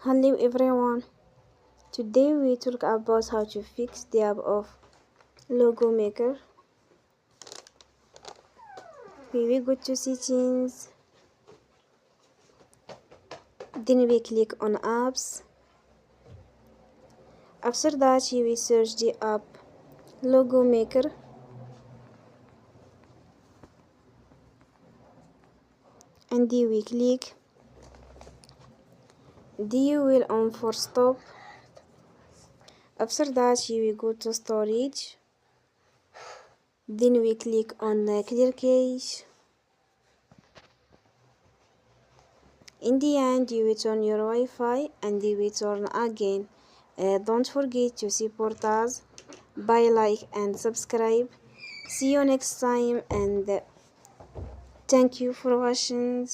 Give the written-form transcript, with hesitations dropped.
Hello everyone. Today we talk about how to fix the app of Logo Maker. We go to settings, then we click on apps. After that we search the app Logo Maker. And we click the wheel on for stop. After that we go to storage. Then we click on clear cache. In the end, you turn your Wi-Fi and we turn again. Don't forget to support us by like and subscribe. See you next time and thank you for watching.